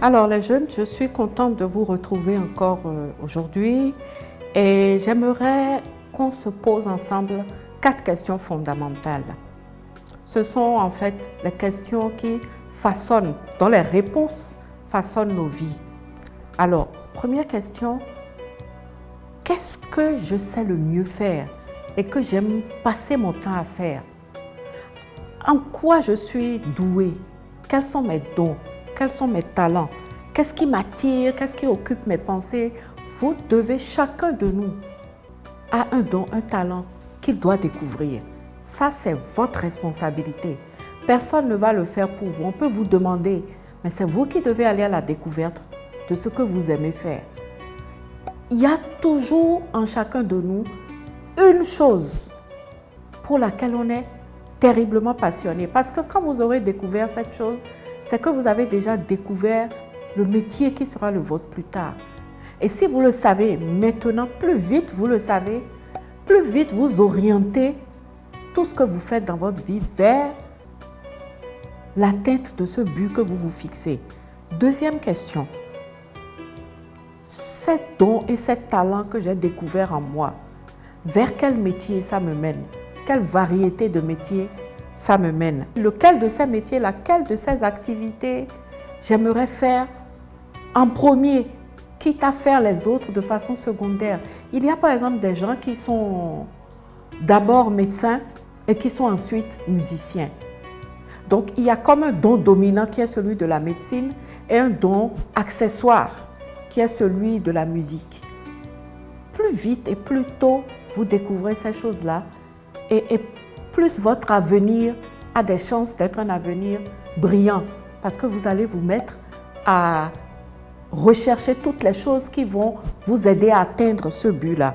Alors les jeunes, je suis contente de vous retrouver encore aujourd'hui et j'aimerais qu'on se pose ensemble 4 questions fondamentales. Ce sont en fait les questions qui façonnent, dont les réponses façonnent nos vies. Alors, première question, qu'est-ce que je sais le mieux faire et que j'aime passer mon temps à faire? En quoi je suis douée? Quels sont mes dons? Quels sont mes talents? Qu'est-ce qui m'attire? Qu'est-ce qui occupe mes pensées? Vous devez, chacun de nous a un don, un talent qu'il doit découvrir. Ça, c'est votre responsabilité. Personne ne va le faire pour vous. On peut vous demander, mais c'est vous qui devez aller à la découverte de ce que vous aimez faire. Il y a toujours en chacun de nous une chose pour laquelle on est terriblement passionné. Parce que quand vous aurez découvert cette chose, c'est que vous avez déjà découvert le métier qui sera le vôtre plus tard. Et si vous le savez maintenant, plus vite vous le savez, plus vite vous orientez tout ce que vous faites dans votre vie vers l'atteinte de ce but que vous vous fixez. Deuxième question. Ces dons et ces talents que j'ai découverts en moi, vers quel métier ça me mène? Quelle variété de métiers ça me mène? Lequel de ces métiers, laquelle de ces activités j'aimerais faire en premier, quitte à faire les autres de façon secondaire? Il y a par exemple des gens qui sont d'abord médecins et qui sont ensuite musiciens. Donc il y a comme un don dominant qui est celui de la médecine et un don accessoire qui est celui de la musique. Plus vite et plus tôt vous découvrez ces choses-là et plus votre avenir a des chances d'être un avenir brillant parce que vous allez vous mettre à rechercher toutes les choses qui vont vous aider à atteindre ce but-là.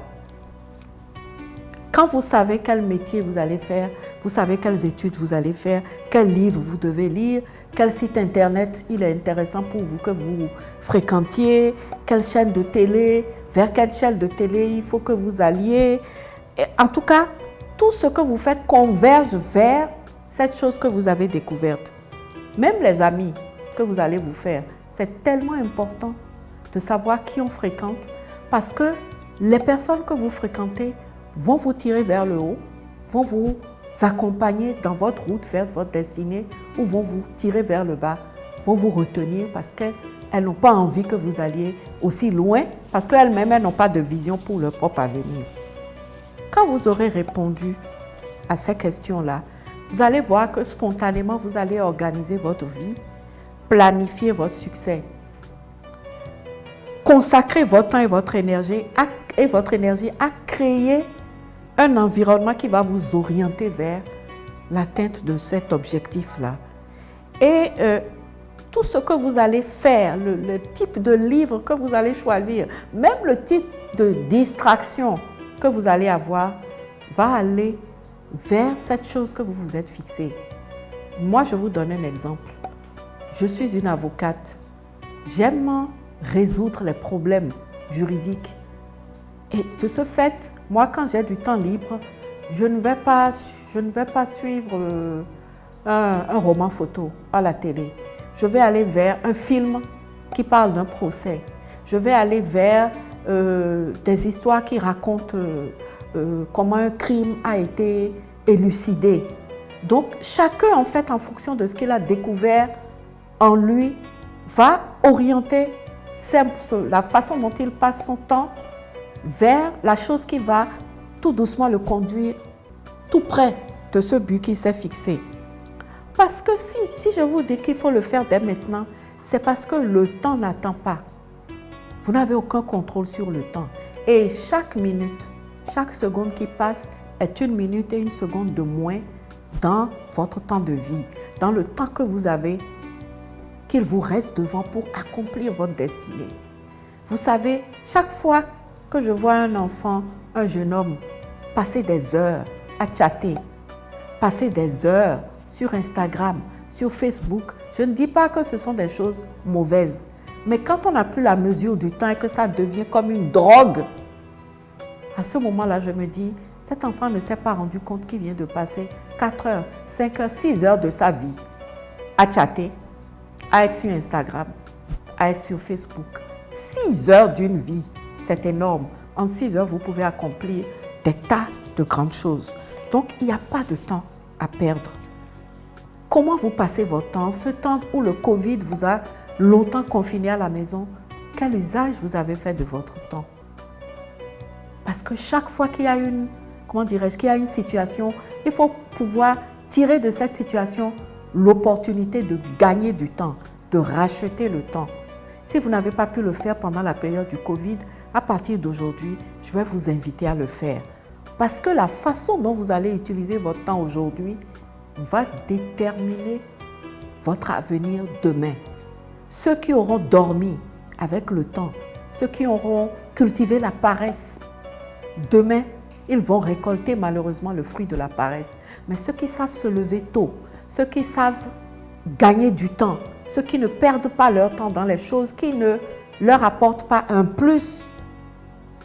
Quand vous savez quel métier vous allez faire, vous savez quelles études vous allez faire, quel livre vous devez lire, quel site internet il est intéressant pour vous que vous fréquentiez, quelle chaîne de télé, vers quelle chaîne de télé il faut que vous alliez. Et en tout cas, tout ce que vous faites converge vers cette chose que vous avez découverte. Même les amis que vous allez vous faire, c'est tellement important de savoir qui on fréquente parce que les personnes que vous fréquentez vont vous tirer vers le haut, vont vous accompagner dans votre route vers votre destinée ou vont vous tirer vers le bas, vont vous retenir parce qu'elles n'ont pas envie que vous alliez aussi loin parce qu'elles-mêmes elles n'ont pas de vision pour leur propre avenir. Quand vous aurez répondu à ces questions-là, vous allez voir que spontanément, vous allez organiser votre vie, planifier votre succès, consacrer votre temps et votre énergie à créer un environnement qui va vous orienter vers l'atteinte de cet objectif-là. Et tout ce que vous allez faire, le type de livre que vous allez choisir, même le type de distraction que vous allez avoir, va aller vers cette chose que vous vous êtes fixée. Moi, je vous donne un exemple. Je suis une avocate. J'aime résoudre les problèmes juridiques. Et de ce fait, moi, quand j'ai du temps libre, je ne vais pas suivre un roman photo à la télé. Je vais aller vers un film qui parle d'un procès. Je vais aller vers des histoires qui racontent comment un crime a été élucidé. Donc, chacun, en fait, en fonction de ce qu'il a découvert en lui, va orienter la façon dont il passe son temps vers la chose qui va tout doucement le conduire tout près de ce but qu'il s'est fixé. Parce que si je vous dis qu'il faut le faire dès maintenant, c'est parce que le temps n'attend pas. Vous n'avez aucun contrôle sur le temps. Et chaque minute, chaque seconde qui passe est une minute et une seconde de moins dans votre temps de vie, dans le temps que vous avez, qu'il vous reste devant pour accomplir votre destinée. Vous savez, chaque fois que je vois un enfant, un jeune homme, passer des heures à chatter, passer des heures sur Instagram, sur Facebook, je ne dis pas que ce sont des choses mauvaises, mais quand on n'a plus la mesure du temps et que ça devient comme une drogue, à ce moment-là, je me dis, cet enfant ne s'est pas rendu compte qu'il vient de passer 4 heures, 5 heures, 6 heures de sa vie à chatter, à être sur Instagram, à être sur Facebook. 6 heures d'une vie, c'est énorme. En 6 heures, vous pouvez accomplir des tas de grandes choses. Donc, il n'y a pas de temps à perdre. Comment vous passez votre temps? Ce temps où le Covid vous a longtemps confiné à la maison, quel usage vous avez fait de votre temps? Parce que chaque fois qu'il y a une, qu'il y a une situation, il faut pouvoir tirer de cette situation l'opportunité de gagner du temps, de racheter le temps. Si vous n'avez pas pu le faire pendant la période du Covid, à partir d'aujourd'hui, je vais vous inviter à le faire. Parce que la façon dont vous allez utiliser votre temps aujourd'hui va déterminer votre avenir demain. Ceux qui auront dormi avec le temps, ceux qui auront cultivé la paresse, demain, ils vont récolter malheureusement le fruit de la paresse. Mais ceux qui savent se lever tôt, ceux qui savent gagner du temps, ceux qui ne perdent pas leur temps dans les choses qui ne leur apportent pas un plus,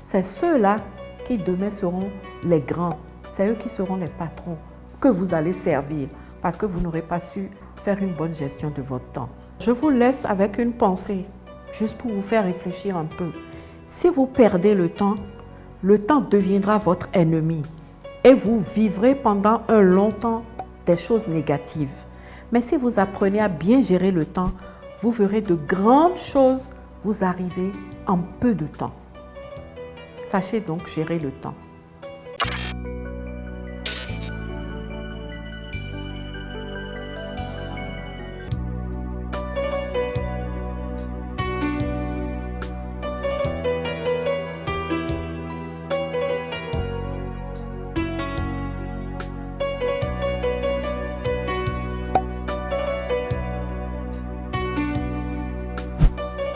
c'est ceux-là qui demain seront les grands. C'est eux qui seront les patrons que vous allez servir parce que vous n'aurez pas su faire une bonne gestion de votre temps. Je vous laisse avec une pensée, juste pour vous faire réfléchir un peu. Si vous perdez le temps deviendra votre ennemi et vous vivrez pendant un long temps des choses négatives. Mais si vous apprenez à bien gérer le temps, vous verrez de grandes choses vous arriver en peu de temps. Sachez donc gérer le temps.